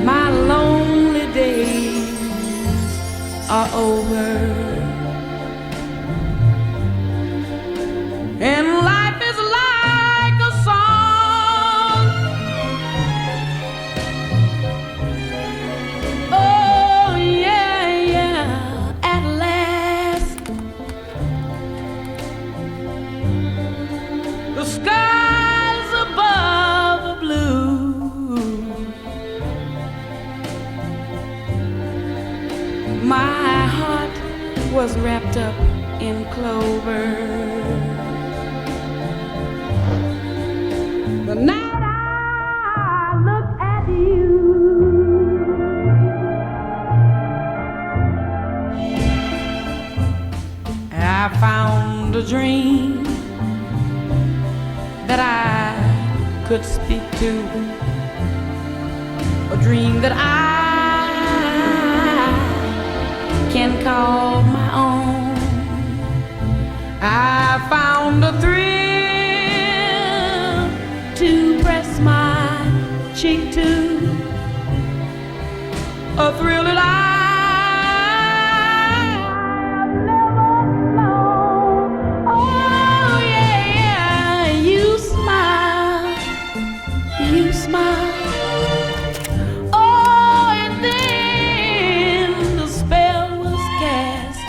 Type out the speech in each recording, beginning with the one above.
My lonely days are over, and life is like a song. Oh yeah, yeah, at last the skies above are blue. My heart was wrapped up in clover. The night I looked at you, I found a dream that I could speak to, a dream that I can call my own. I found a thrill to press my cheek to, a thrill that I've never known. Oh yeah, yeah, you smile, you smile. Oh, and then the spell was cast,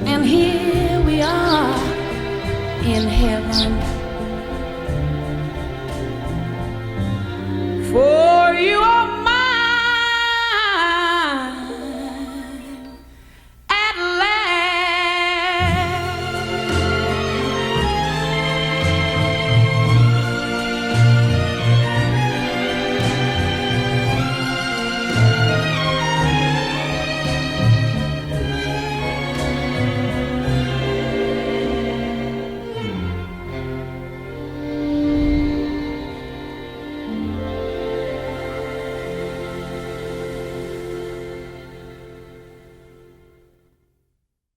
and here we are in heaven.